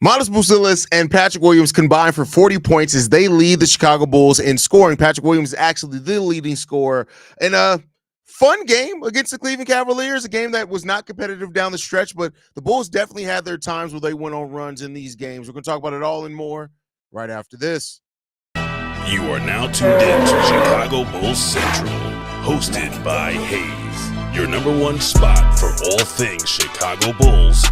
Buzelis and Patrick Williams combined for 40 points as they lead the Chicago Bulls in scoring. Patrick Williams is actually the leading scorer in a fun game against the Cleveland Cavaliers, a game that was not competitive down the stretch, but the Bulls definitely had their times where they went on runs in these games. We're going to talk about it all and more right after this. You are now tuned in to Chicago Bulls Central, hosted by Hayes, your number one spot for all things Chicago Bulls.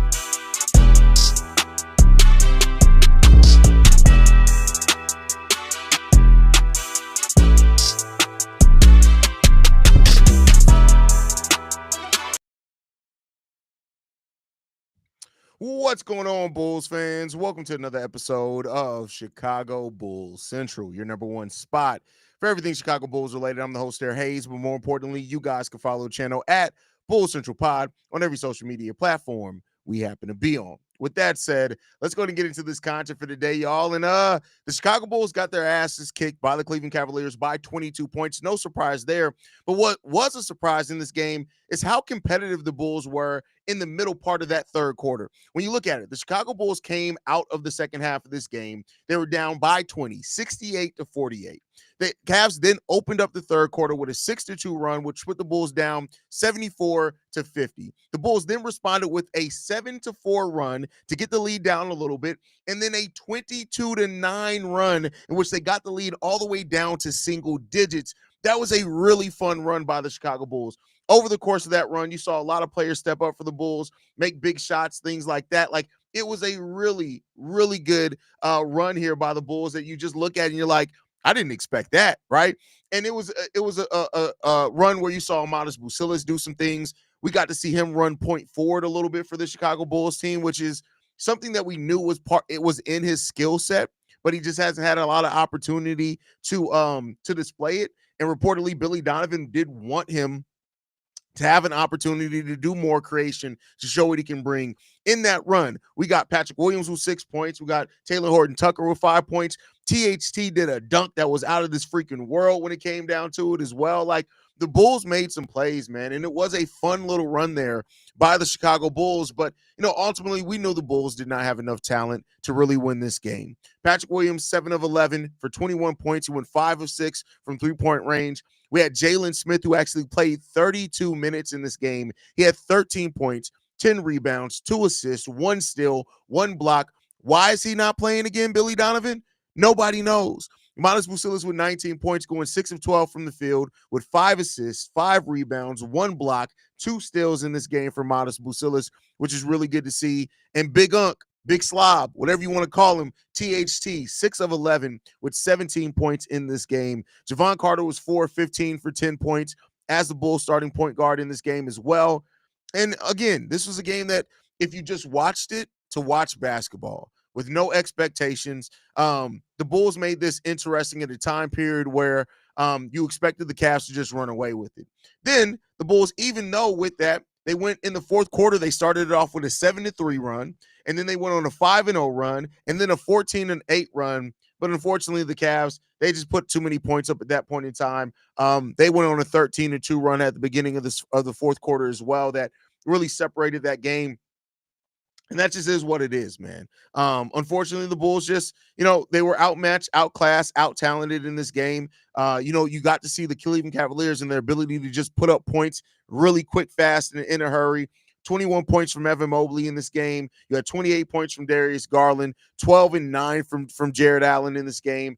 What's going on, Bulls fans? Welcome to another episode of Chicago Bulls Central, your number one spot for everything Chicago Bulls related. I'm the host there, Hayes, but more importantly, you guys can follow the channel at Bulls Central Pod on every social media platform we happen to be on. With that said, let's go ahead and get into this content for today, y'all. And the Chicago Bulls got their asses kicked by the Cleveland Cavaliers by 22 points. No surprise there. But what was a surprise in this game is how competitive the Bulls were in the middle part of that third quarter. When you look at it, the Chicago Bulls came out of the second half of this game. They were down by 20, 68-48. The Cavs then opened up the third quarter with a 6-2 run, which put the Bulls down 74-50. The Bulls then responded with a 7-4 run to get the lead down a little bit, and then a 22-9 run in which they got the lead all the way down to single digits. That was a really fun run by the Chicago Bulls. Over the course of that run, you saw a lot of players step up for the Bulls, make big shots, things like that. Like, it was a really, really good run here by the Bulls that you just look at and you're like, I didn't expect that, right? And it was a run where you saw Buzelis do some things. We got to see him run point forward a little bit for the Chicago Bulls team, which is something that we knew was in his skill set, but he just hasn't had a lot of opportunity to display it. And reportedly, Billy Donovan did want him to have an opportunity to do more creation to show what he can bring in that run. We got Patrick Williams with 6 points. We got Taylor Horton-Tucker with 5 points. THT did a dunk that was out of this freaking world when it came down to it as well. Like, the Bulls made some plays, man, and it was a fun little run there by the Chicago Bulls. But, ultimately, we know the Bulls did not have enough talent to really win this game. Patrick Williams, 7 of 11 for 21 points. He went 5 of 6 from three-point range. We had Jalen Smith, who actually played 32 minutes in this game. He had 13 points, 10 rebounds, 2 assists, 1 steal, 1 block. Why is he not playing again, Billy Donovan? Nobody knows. Buzelis with 19 points, going 6 of 12 from the field with 5 assists, 5 rebounds, 1 block, 2 steals in this game for Buzelis, which is really good to see. And Big Unk, Big Slob, whatever you want to call him, THT, 6 of 11 with 17 points in this game. Javon Carter was 4 of 15 for 10 points as the Bulls starting point guard in this game as well. And again, this was a game that if you just watched it to watch basketball with no expectations, the Bulls made this interesting at a time period where you expected the Cavs to just run away with it. Then the Bulls, even though with that, they went in the fourth quarter, they started it off with a 7-3 run, and then they went on a 5-0 run, and then a 14-8 run. But unfortunately, the Cavs, they just put too many points up at that point in time. They went on a 13-2 run at the beginning of the fourth quarter as well that really separated that game. And that just is what it is, man. Unfortunately, the Bulls just, they were outmatched, outclassed, out-talented in this game. You got to see the Cleveland Cavaliers and their ability to just put up points really quick, fast, and in a hurry. 21 points from Evan Mobley in this game. You had 28 points from Darius Garland, 12 and 9 from Jared Allen in this game.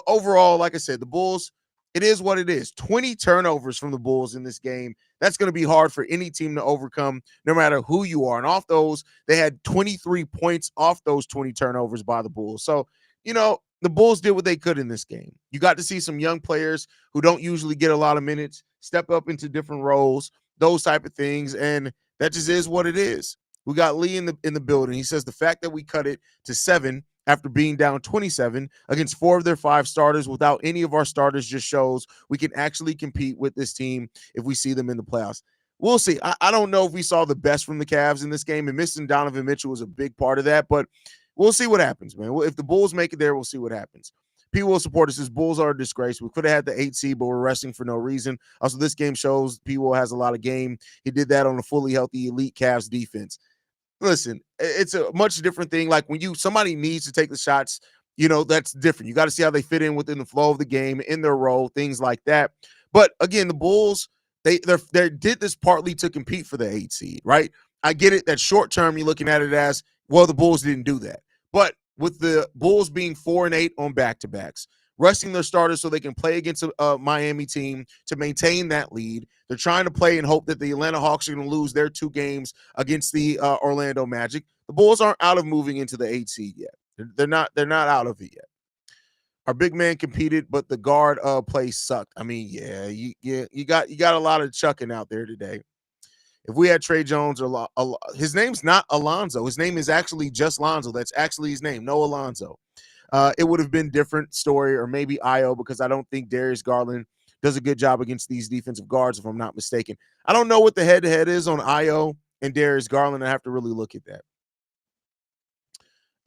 Overall, like I said, the Bulls, it is what it is. 20 turnovers from the Bulls in this game. That's going to be hard for any team to overcome, no matter who you are. And off those, they had 23 points off those 20 turnovers by the Bulls. So, the Bulls did what they could in this game. You got to see some young players who don't usually get a lot of minutes step up into different roles, those type of things. And that just is what it is. We got Lee in the building. He says the fact that we cut it to 7 after being down 27 against 4 of their 5 starters without any of our starters just shows we can actually compete with this team if we see them in the playoffs. We'll see. I don't know if we saw the best from the Cavs in this game, and missing Donovan Mitchell was a big part of that, but we'll see what happens, man. If the Bulls make it there, we'll see what happens. P. Will supporter says Bulls are a disgrace. We could have had the 8 seed, but we're resting for no reason. Also, this game shows P. Will has a lot of game. He did that on a fully healthy elite Cavs defense. listen, it's a much different thing. Like when somebody needs to take the shots, that's different. You got to see how they fit in within the flow of the game, in their role, things like that. But again, the Bulls, they did this partly to compete for the 8 seed, right? I get it that short term you're looking at it as, well, the Bulls didn't do that. But with the Bulls being 4-8 on back-to-backs, resting their starters so they can play against a Miami team to maintain that lead. They're trying to play and hope that the Atlanta Hawks are going to lose their 2 games against the Orlando Magic. The Bulls aren't out of moving into the 8 seed yet. They're not. They're not out of it yet. Our big man competed, but the guard play sucked. I mean, yeah, you got a lot of chucking out there today. If we had Trey Jones or his name's not Alonzo. His name is actually just Lonzo. That's actually his name. No Alonzo. It would have been different story, or maybe Io, because I don't think Darius Garland does a good job against these defensive guards, if I'm not mistaken. I don't know what the head-to-head is on Io and Darius Garland. I have to really look at that.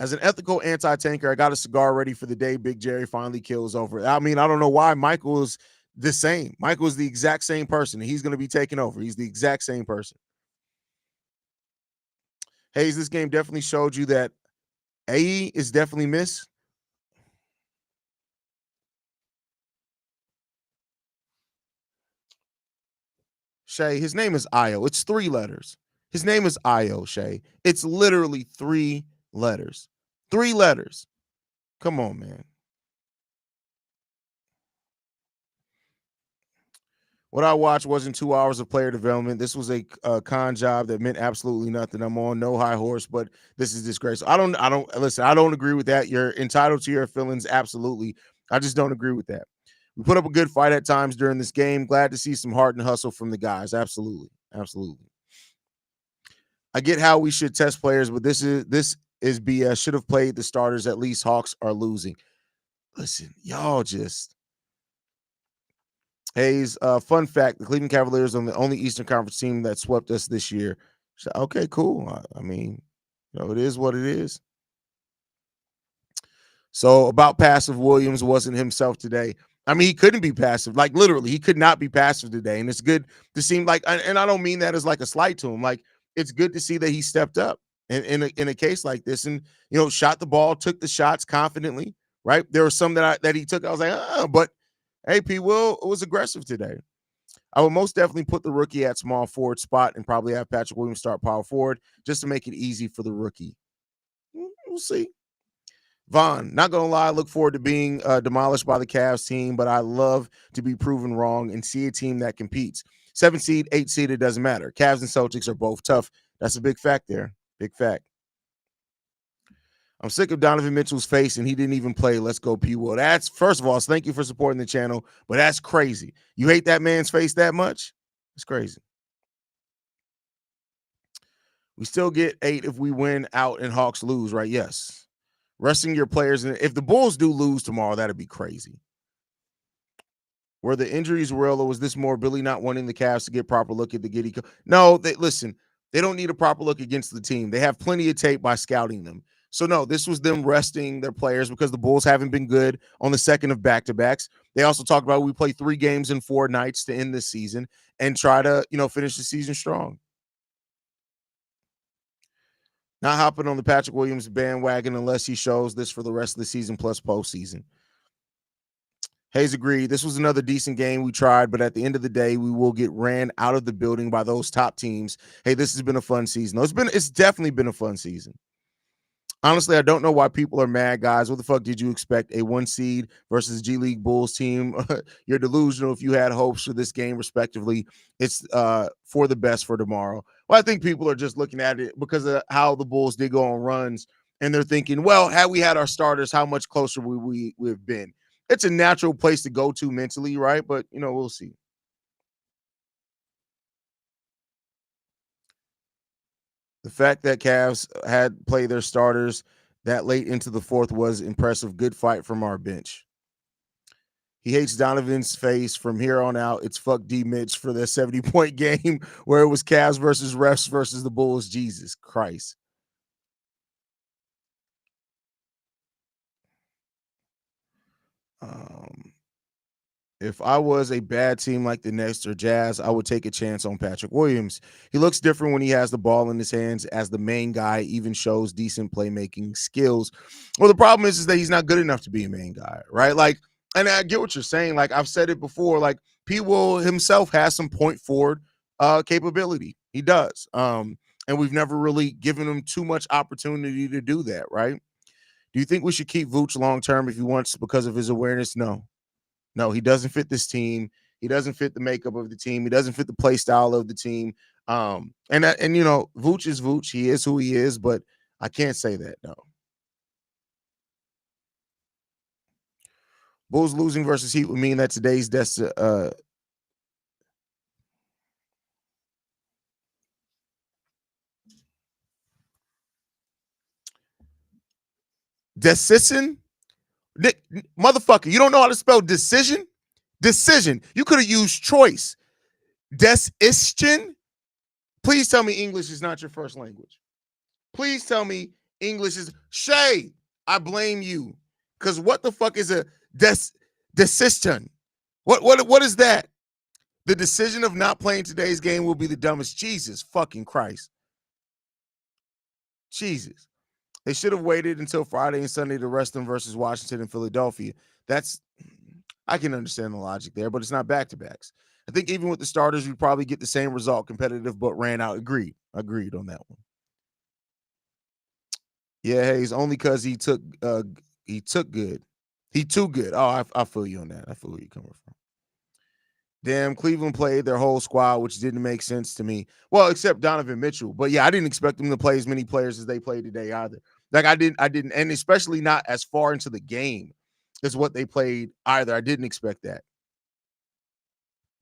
As an ethical anti-tanker, I got a cigar ready for the day Big Jerry finally kills over. I mean, I don't know why Michael is the same. Michael is the exact same person. He's going to be taking over. He's the exact same person. Hayes, this game definitely showed you that AE is definitely miss. Shay, his name is Io. It's 3 letters. His name is Io, Shay. It's literally 3 letters. 3 letters. Come on, man. What I watched wasn't 2 hours of player development. This was a con job that meant absolutely nothing. I'm on no high horse, but this is disgraceful. I don't listen. I don't agree with that. You're entitled to your feelings, absolutely. I just don't agree with that. We put up a good fight at times during this game. Glad to see some heart and hustle from the guys. Absolutely, absolutely. I get how we should test players, but this is BS. Should have played the starters. At least Hawks are losing. Listen, y'all just. Hayes, fun fact: the Cleveland Cavaliers are the only Eastern Conference team that swept us this year. So, okay, cool. I mean, it is what it is. So about passive, Williams wasn't himself today. I mean, he couldn't be passive. Like literally, he could not be passive today. And it's good to seem like, and I don't mean that as like a slight to him. Like it's good to see that he stepped up in a case like this, and shot the ball, took the shots confidently. Right, there were some that he took. I was like, but hey, P. Will was aggressive today. I would most definitely put the rookie at small forward spot and probably have Patrick Williams start power forward just to make it easy for the rookie. We'll see. Vaughn, not going to lie, I look forward to being demolished by the Cavs team, but I love to be proven wrong and see a team that competes. 7 seed, 8 seed, it doesn't matter. Cavs and Celtics are both tough. That's a big fact there. Big fact. I'm sick of Donovan Mitchell's face, and he didn't even play. Let's go, P. Will. That's, first of all, thank you for supporting the channel, but that's crazy. You hate that man's face that much? It's crazy. We still get 8 if we win out and Hawks lose, right? Yes. Resting your players. And if the Bulls do lose tomorrow, that'd be crazy. Were the injuries real, or was this more Billy not wanting the Cavs to get proper look at the Giddy? No, listen, they don't need a proper look against the team. They have plenty of tape by scouting them. So, no, this was them resting their players because the Bulls haven't been good on the second of back-to-backs. They also talked about we play 3 games in 4 nights to end this season and try to, finish the season strong. Not hopping on the Patrick Williams bandwagon unless he shows this for the rest of the season plus postseason. Hayes agreed. This was another decent game we tried, but at the end of the day, we will get ran out of the building by those top teams. Hey, this has been a fun season. It's definitely been a fun season. Honestly, I don't know why people are mad, guys. What the fuck did you expect? A 1 seed versus G League Bulls team? You're delusional if you had hopes for this game, respectively. It's for the best for tomorrow. Well, I think people are just looking at it because of how the Bulls did go on runs, and they're thinking, well, had we had our starters, how much closer would we have been? It's a natural place to go to mentally, right? But, we'll see. The fact that Cavs had played their starters that late into the fourth was impressive. Good fight from our bench. He hates Donovan's face from here on out. It's fuck D Mitch for the 70-point game where it was Cavs versus refs versus the Bulls. Jesus Christ. If I was a bad team like the Nets or Jazz, I would take a chance on Patrick Williams. He looks different when he has the ball in his hands as the main guy, even shows decent playmaking skills. Well, the problem is that he's not good enough to be a main guy, right? Like, and I get what you're saying. Like, I've said it before, like, P. Will himself has some point forward capability. He does. And we've never really given him too much opportunity to do that, right? Do you think we should keep Vooch long term if he wants because of his awareness? No. No, he doesn't fit this team. He doesn't fit the makeup of the team. He doesn't fit the play style of the team. And you know, Vooch is Vooch. He is who he is, but I can't say that, no. Bulls losing versus Heat would mean that today's decision. Motherfucker, you don't know how to spell decision? Decision. You could have used choice. Decision. Please tell me English is not your first language. Please tell me English is Shay. I blame you. Because what the fuck is a decision? What is that? The decision of not playing today's game will be the dumbest. Jesus fucking Christ. Jesus. They should have waited until Friday and Sunday to rest them versus Washington and Philadelphia. I can understand the logic there, but it's not back-to-backs. I think even with the starters, we'd probably get the same result, competitive, but ran out. Agreed on that one. Yeah, Hayes, only because he took good. He too good. Oh, I feel you on that. I feel where you're coming from. Damn, Cleveland played their whole squad, which didn't make sense to me. Well, except Donovan Mitchell. But yeah, I didn't expect them to play as many players as they played today either. Like I didn't, and especially not as far into the game as what they played either. I didn't expect that.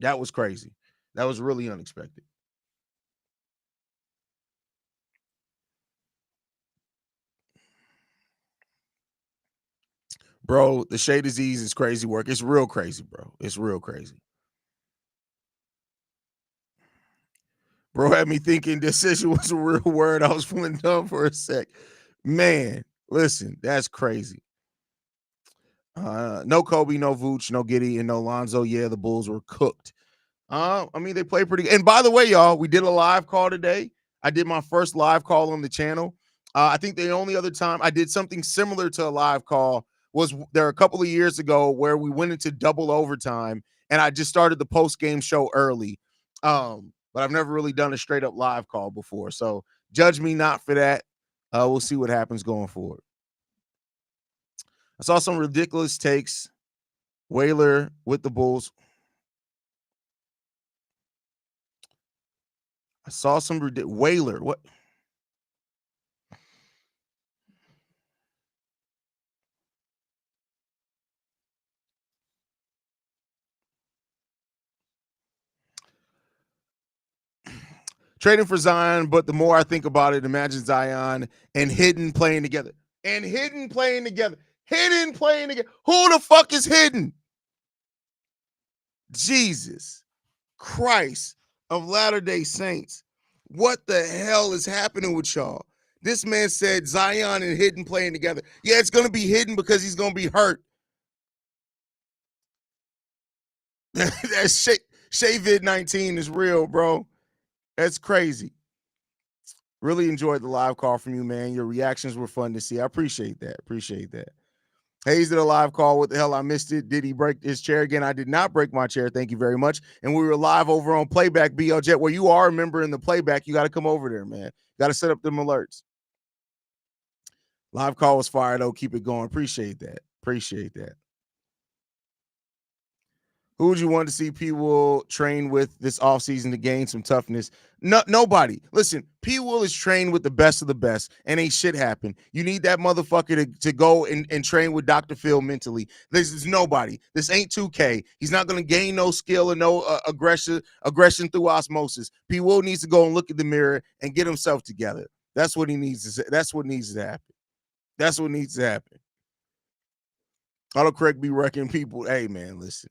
That was crazy. That was really unexpected. Bro, the Shea disease is crazy work. It's real crazy, bro. It's real crazy. Bro had me thinking decision was a real word. I was feeling dumb for a sec. Man, listen, that's crazy. No Kobe, no Vooch, no Giddy, and no Lonzo. Yeah, the Bulls were cooked. I mean, they play pretty good. And by the way, y'all, we did a live call today. I did my first live call on the channel. I think the only other time I did something similar to a live call was there a couple of years ago where we went into double overtime and I just started the post-game show early. But I've never really done a straight up live call before. So judge me not for that. We'll see what happens going forward. I saw some ridiculous takes. Whaler with the Bulls. I saw some Whaler. What? Trading for Zion, but the more I think about it, imagine Zion and Hidden playing together. And Hidden playing together. Hidden playing together. Who the fuck is Hidden? Jesus Christ of Latter-day Saints. What the hell is happening with y'all? This man said Zion and Hidden playing together. Yeah, it's going to be Hidden because he's going to be hurt. That's Shavid19 is real, bro. That's crazy. Really enjoyed the live call from you, man. Your reactions were fun to see. I appreciate that. Hayes did a live call. What the hell? I missed it. Did he break his chair again? I did not break my chair. Thank you very much. And we were live over on Playback BL Jet, where you are a member in the Playback. You got to come over there, man. Got to set up them alerts. Live call was fire, though. Keep it going. Appreciate that. Who would you want to see P. Will train with this offseason to gain some toughness? No, nobody. Listen, P. Will is trained with the best of the best, and ain't shit happen. You need that motherfucker to go and train with Dr. Phil mentally. This is nobody. This ain't 2K. He's not going to gain no skill and no aggression through osmosis. P. Will needs to go and look in the mirror and get himself together. That's what he needs to say. That's what needs to happen. Autocorrect be wrecking people. Hey, man, listen.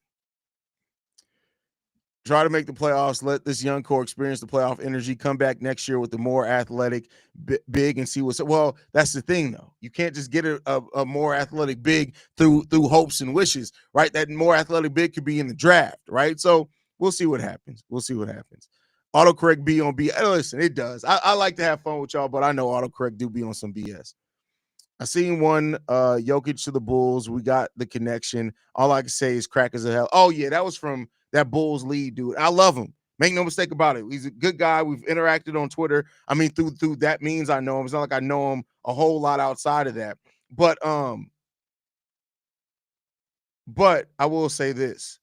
Try to make the playoffs. Let this young core experience the playoff energy. Come back next year with a more athletic big and see what's. Well, that's the thing though. You can't just get a more athletic big through hopes and wishes, right? That more athletic big could be in the draft, right? So we'll see what happens. We'll see what happens. Autocorrect B on B. Listen, it does. I like to have fun with y'all, but I know autocorrect do be on some BS. I seen one Jokic to the Bulls. We got the connection. All I can say is crack as a hell. Oh, yeah, that was from that Bulls lead dude. I love him. Make no mistake about it. He's a good guy. We've interacted on Twitter. I mean, through that means I know him. It's not like I know him a whole lot outside of that. But I will say this.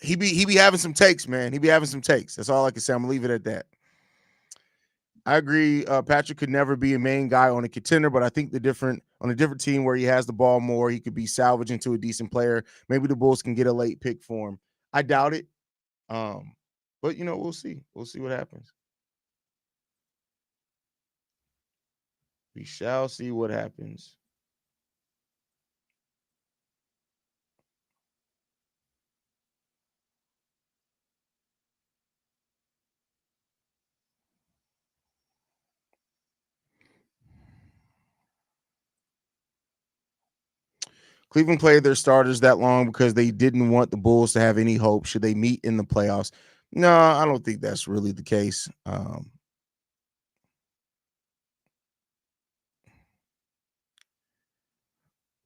He be having some takes, man. He be having some takes. That's all I can say. I'm gonna leave it at that. I agree. Patrick could never be a main guy on a contender, but I think on a different team where he has the ball more, he could be salvaged into a decent player. Maybe the Bulls can get a late pick for him. I doubt it. But we'll see. We'll see what happens. We shall see what happens. Cleveland played their starters that long because they didn't want the Bulls to have any hope should they meet in the playoffs. No, I don't think that's really the case.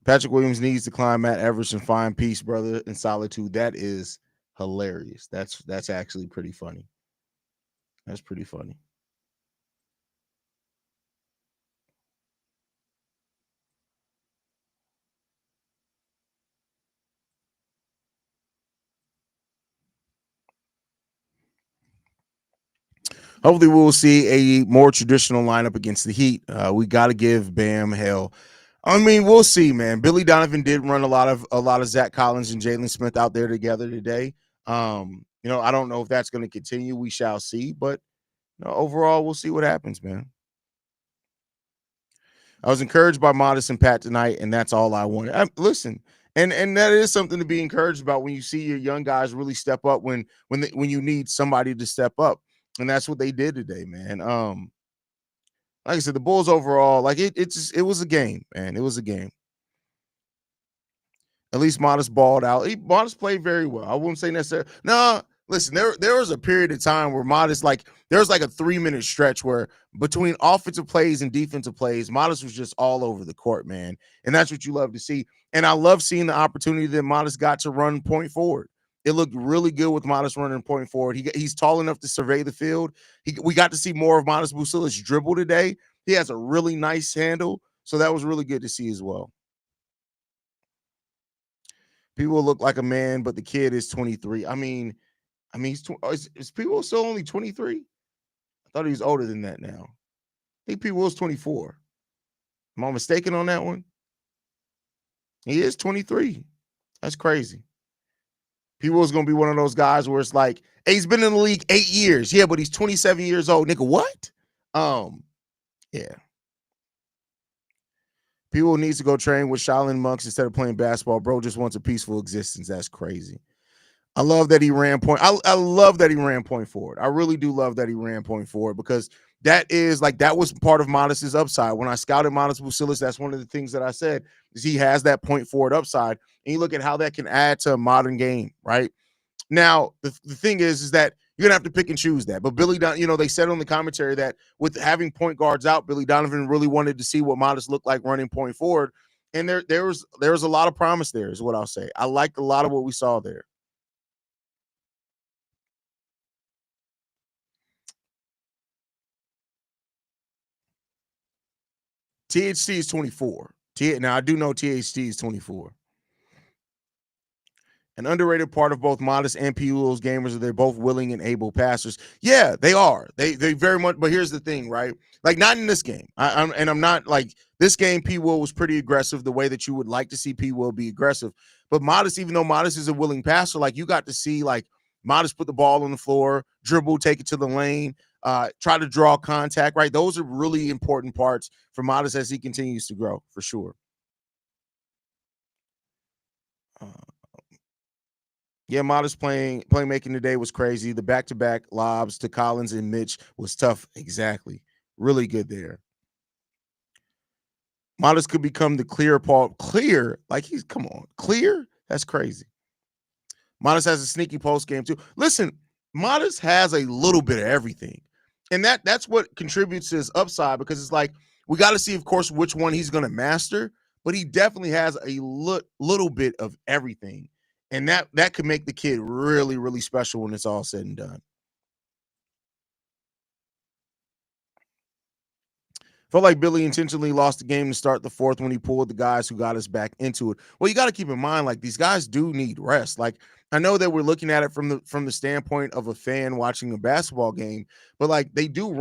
Patrick Williams needs to climb Matt Everest and find peace, brother, in solitude. That is hilarious. That's actually pretty funny. That's pretty funny. Hopefully, we'll see a more traditional lineup against the Heat. We got to give Bam hell. I mean, we'll see, man. Billy Donovan did run a lot of Zach Collins and Jalen Smith out there together today. I don't know if that's going to continue. We shall see, but overall, we'll see what happens, man. I was encouraged by Modest and Pat tonight, and that's all I wanted. Listen, and that is something to be encouraged about when you see your young guys really step up when you need somebody to step up, and that's what they did today, man. Like I said, the Bulls overall, like it was a game, man. It was a game. At least Modest balled out. Modest played very well. I wouldn't say necessarily. No, listen, there was a period of time where Modest, like, there was like a 3-minute stretch where between offensive plays and defensive plays, Modest was just all over the court, man. And that's what you love to see. And I love seeing the opportunity that Modest got to run point forward. It looked really good with Modest running point forward. He's tall enough to survey the field. We got to see more of Modest Buzelis dribble today. He has a really nice handle. So that was really good to see as well. People look like a man, but the kid is 23. I mean, is people still only 23? I thought he was older than that now. I think people was 24. Am I mistaken on that one? He is 23. That's crazy. People is gonna be one of those guys where it's like, hey, he's been in the league 8 years. Yeah, but he's 27 years old. Nigga, what? Yeah. People needs to go train with Shaolin monks instead of playing basketball. Bro just wants a peaceful existence. That's crazy. I love that he ran point. I love that he ran point forward. I really do love that he ran point forward because that was part of Modest's upside. When I scouted Modest Buzelis, that's one of the things that I said is he has that point forward upside. And you look at how that can add to a modern game, right? Now, the thing is that you're gonna have to pick and choose that. But Billy they said on the commentary that with having point guards out, Billy Donovan really wanted to see what Modest looked like running point forward. And there was a lot of promise there, is what I'll say. I liked a lot of what we saw there. THT is 24. Now I do know THT is 24. An underrated part of both Modest and P. Will's gamers are they're both willing and able passers. Yeah, they are. They very much. But here's the thing, right? Like not in this game. I'm not like this game. P. Will was pretty aggressive, the way that you would like to see P. Will be aggressive. But Modest, even though Modest is a willing passer, like you got to see like Modest put the ball on the floor, dribble, take it to the lane, try to draw contact. Right, those are really important parts for Modest as he continues to grow, for sure. Yeah, Modest playmaking today was crazy. The back-to-back lobs to Collins and Mitch was tough. Exactly. Really good there. Modest could become the clear Paul. Clear? Like he's come on. Clear? That's crazy. Modest has a sneaky post game too. Listen, Modest has a little bit of everything. And that's what contributes to his upside because it's like we got to see, of course, which one he's going to master, but he definitely has a little bit of everything. And that could make the kid really, really special when it's all said and done. Felt like Billy intentionally lost the game to start the fourth when he pulled the guys who got us back into it. Well, you got to keep in mind, like these guys do need rest. Like I know that we're looking at it from the standpoint of a fan watching a basketball game, but like they do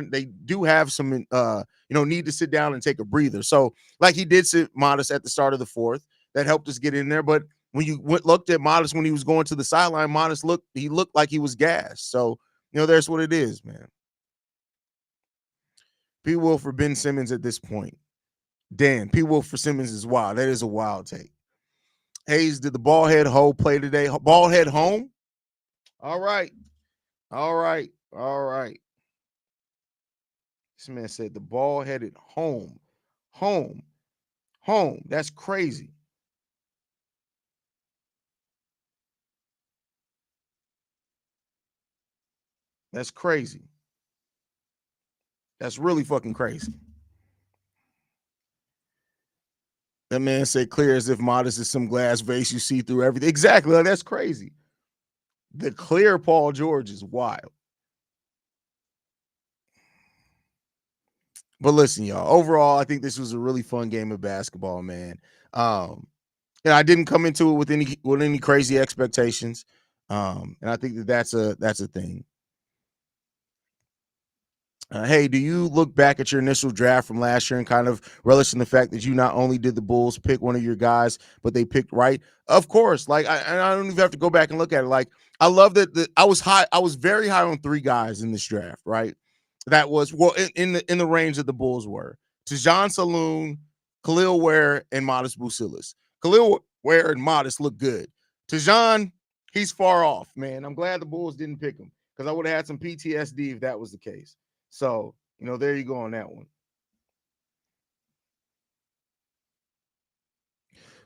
they do have some need to sit down and take a breather. So like he did sit Modest at the start of the fourth, that helped us get in there. But when you looked at Modest when he was going to the sideline, Modest looked like he was gassed. So there's what it is, man. P. Will for Ben Simmons at this point. Dan, P. Will for Simmons is wild. That is a wild take. Hayes, did the ball head Ho play today? Ball head home? All right. All right. All right. This man said the ball headed home. Home. Home. That's crazy. That's crazy. That's really fucking crazy. That man said clear as if Modest is some glass vase you see through everything. Exactly. Like, that's crazy. The clear Paul George is wild. But listen, y'all, overall, I think this was a really fun game of basketball, man. I didn't come into it with any crazy expectations. And I think that's a thing. Hey, do you look back at your initial draft from last year and kind of relish in the fact that you not only did the Bulls pick one of your guys, but they picked right? Of course. Like I don't even have to go back and look at it. Like I love that I was high. I was very high on three guys in this draft, right? That was in the range that the Bulls were. Tajon Saloon, Khalil Ware, and Modest Buzelis. Khalil Ware and Modest look good. Tajon, he's far off, man. I'm glad the Bulls didn't pick him because I would have had some PTSD if that was the case. So, there you go on that one.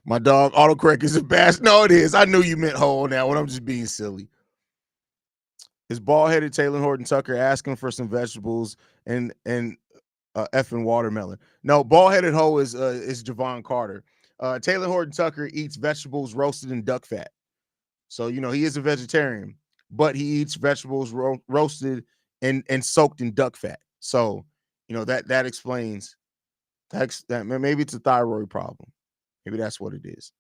My dog autocorrect is a bass. No, it is. I knew you meant Ho on that one. I'm just being silly. Is bald-headed Taylor Horton Tucker asking for some vegetables and effing watermelon? No, bald-headed Ho is Javon Carter. Taylor Horton Tucker eats vegetables roasted in duck fat. So, he is a vegetarian, but he eats vegetables roasted and soaked in duck fat. So, that explains that maybe it's a thyroid problem. Maybe that's what it is.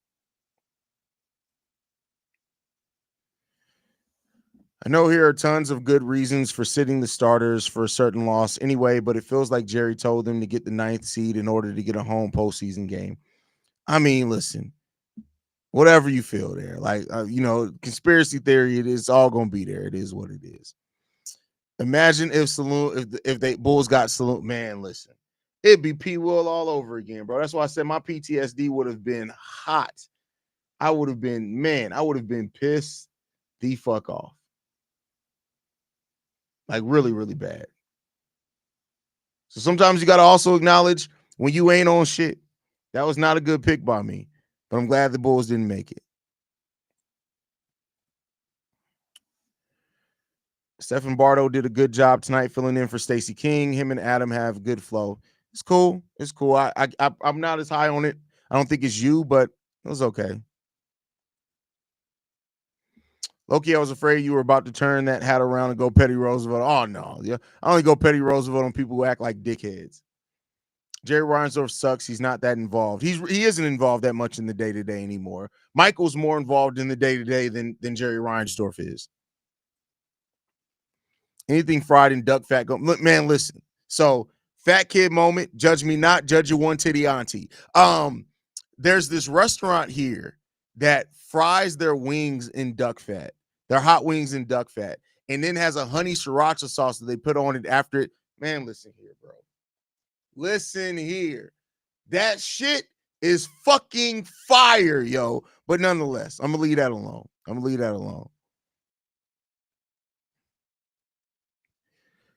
I know here are tons of good reasons for sitting the starters for a certain loss anyway, but it feels like Jerry told them to get the 9th seed in order to get a home postseason game. I mean, listen, whatever you feel there, like, conspiracy theory, it's all going to be there. It is what it is. Imagine if Saloon, if they Bulls got Saloon, man, listen, it'd be P. Will all over again, bro. That's why I said my PTSD would have been hot. I would have been pissed the fuck off. Like really, really bad. So sometimes you got to also acknowledge when you ain't on shit. That was not a good pick by me, but I'm glad the Bulls didn't make it. Stephen Bardo did a good job tonight filling in for Stacey King. Him and Adam have good flow. It's cool. It's cool. I'm not as high on it. I don't think it's you, but it was okay. Loki, I was afraid you were about to turn that hat around and go Petty Roosevelt. Oh no, yeah, I only go Petty Roosevelt on people who act like dickheads. Jerry Reinsdorf sucks. He's not that involved. He isn't involved that much in the day to day anymore. Michael's more involved in the day to day than Jerry Reinsdorf is. Anything fried in duck fat, go man. Listen, so fat kid moment. Judge me not, judge your one titty auntie. There's this restaurant here that fries their wings in duck fat. Their hot wings in duck fat, and then has a honey sriracha sauce that they put on it after it. Man, listen here, bro. Listen here. That shit is fucking fire, yo. But nonetheless, I'm gonna leave that alone. I'm gonna leave that alone.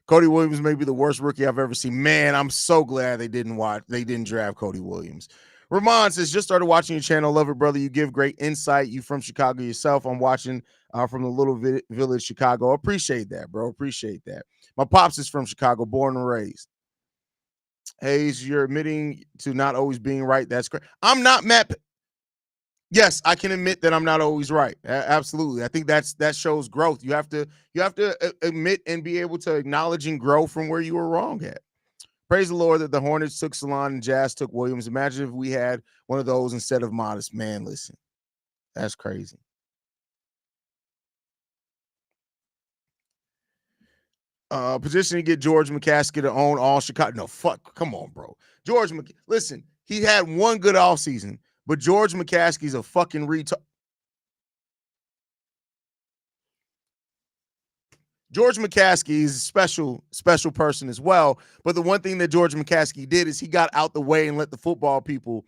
Cody Williams may be the worst rookie I've ever seen. Man, I'm so glad they didn't draft Cody Williams. Ramon says, just started watching your channel. Love it, brother. You give great insight. You from Chicago yourself. I'm watching from the little village, Chicago. Appreciate that, bro. Appreciate that. My pops is from Chicago, born and raised. Hayes, you're admitting to not always being right. That's great. I'm not Matt. Yes, I can admit that I'm not always right. Absolutely. I think that shows growth. You have to admit and be able to acknowledge and grow from where you were wrong at. Praise the Lord that the Hornets took Salon and Jazz took Williams. Imagine if we had one of those instead of Modest. Man, listen, that's crazy. Position to get George McCaskey to own all Chicago. No, fuck. Come on, bro. Listen, he had one good offseason, but George McCaskey's a fucking retard. George McCaskey is a special person as well. But the one thing that George McCaskey did is he got out the way and let the football people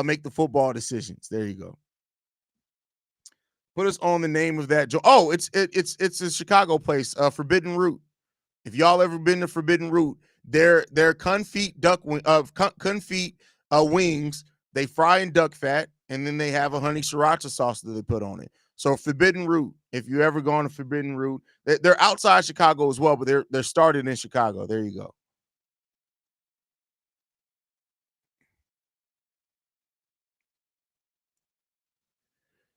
make the football decisions. There you go. Put us on the name of that. Oh, it's a Chicago place, Forbidden Root. If y'all ever been to Forbidden Root, they're confit wings. They fry in duck fat, and then they have a honey sriracha sauce that they put on it. So Forbidden Root, if you ever gone to Forbidden Root, they're outside Chicago as well, but they're started in Chicago. There you go.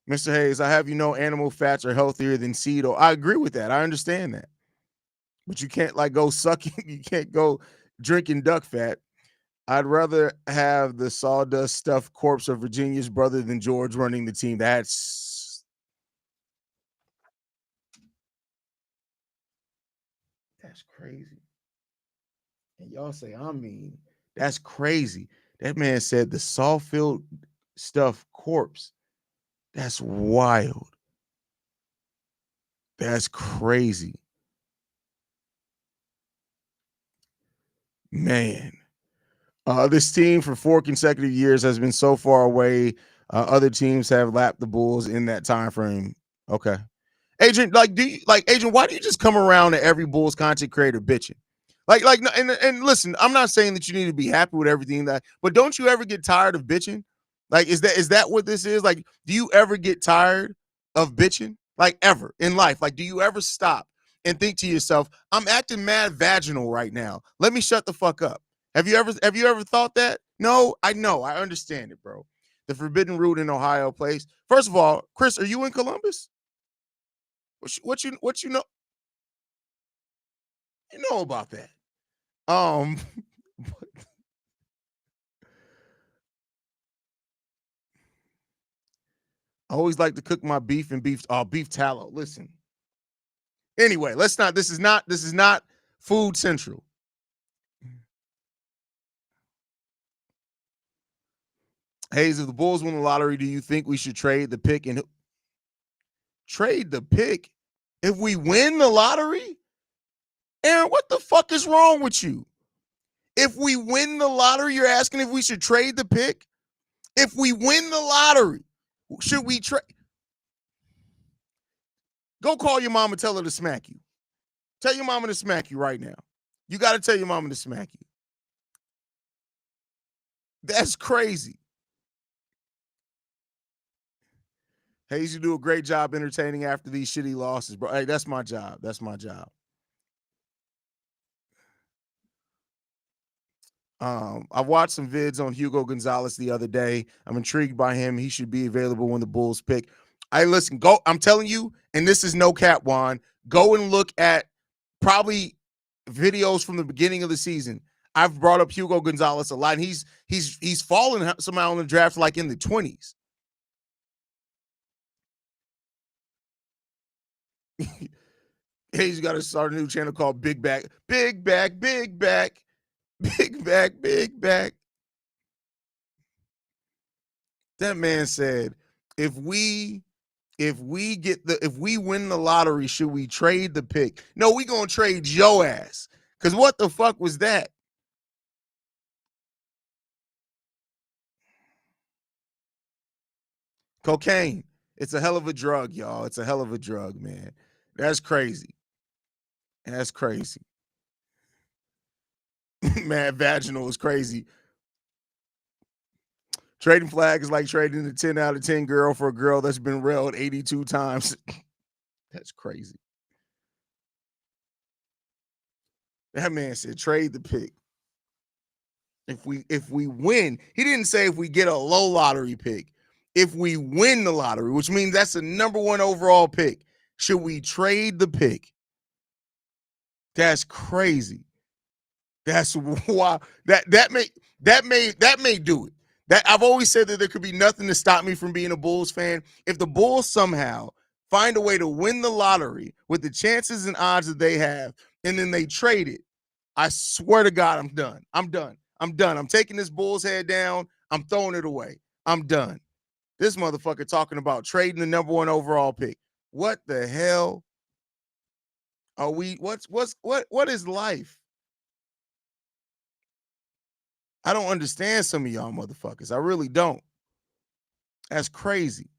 Mr. Hayes, I have you know animal fats are healthier than seed oil. I agree with that. I understand that. But you can't like go sucking, you can't go drinking duck fat. I'd rather have the sawdust stuffed corpse of Virginia's brother than George running the team. That's crazy. And y'all say, I mean, that's crazy. That man said the Sawfield stuffed corpse. That's wild. That's crazy. Man. This team for 4 consecutive years has been so far away. Other teams have lapped the Bulls in that time frame. Okay. Agent, Agent, why do you just come around to every Bulls content creator bitching? And listen, I'm not saying that you need to be happy with everything but don't you ever get tired of bitching? Like, is that what this is? Like, do you ever get tired of bitching? Like, ever in life? Like, do you ever stop and think to yourself, I'm acting mad vaginal right now. Let me shut the fuck up. Have you ever thought that? No, I know. I understand it, bro. The Forbidden Root in Ohio place. First of all, Chris, are you in Columbus? What you know? You know about that. I always like to cook my beef tallow. Listen. Anyway, let's not. This is not Food Central. Hayes, if the Bulls win the lottery, do you think we should trade the pick and trade the pick if we win the lottery? Aaron, what the fuck is wrong with you? If we win the lottery, you're asking if we should trade the pick? If we win the lottery, should we trade? Go call your mom and tell her to smack you. Tell your mama to smack you right now. You got to tell your mama to smack you. That's crazy. Hayes, you do a great job entertaining after these shitty losses, bro. Hey, that's my job. That's my job. I watched some vids on Hugo Gonzalez the other day. I'm intrigued by him. He should be available when the Bulls pick. Go. I'm telling you, and this is no cap, Juan. Go and look at probably videos from the beginning of the season. I've brought up Hugo Gonzalez a lot, and he's fallen somehow in the draft like in the 20s. He's got to start a new channel called Big Back, Big Back, Big Back, Big Back, Big Back. That man said, if we win the lottery, should we trade the pick? No, we gonna trade your ass. Because what the fuck was that? Cocaine. It's a hell of a drug, y'all. It's a hell of a drug, man. That's crazy. That's crazy. Man, vaginal is crazy. Trading flag is like trading a 10 out of 10 girl for a girl that's been railed 82 times. That's crazy. That man said trade the pick. If we win, he didn't say if we get a low lottery pick. If we win the lottery, which means that's the number one overall pick, should we trade the pick? That's crazy. That's why that may do it. That I've always said that there could be nothing to stop me from being a Bulls fan. If the Bulls somehow find a way to win the lottery with the chances and odds that they have, and then they trade it, I swear to God, I'm done. I'm done. I'm taking this Bulls head down. I'm throwing it away. I'm done. This motherfucker talking about trading the number one overall pick. What the hell are we? What is life? I don't understand some of y'all motherfuckers. I really don't. That's crazy.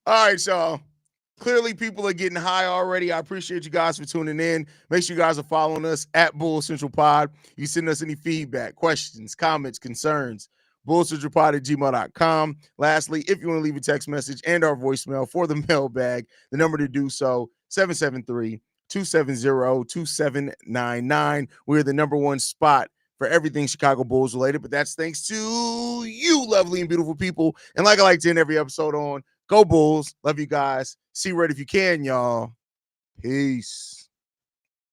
All right, y'all. Clearly, people are getting high already. I appreciate you guys for tuning in. Make sure you guys are following us at Bull Central Pod. You send us any feedback, questions, comments, concerns, bullcentralpod@gmail.com. Lastly, if you want to leave a text message and our voicemail for the mailbag, the number to do so, 773-270-2799. We're the number one spot for everything Chicago Bulls related, but that's thanks to you, lovely and beautiful people. And like I like to end every episode on, go Bulls. Love you guys. See Red if you can, y'all. Peace.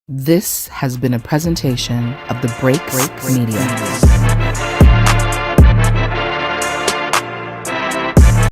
This has been a presentation of the Break Media.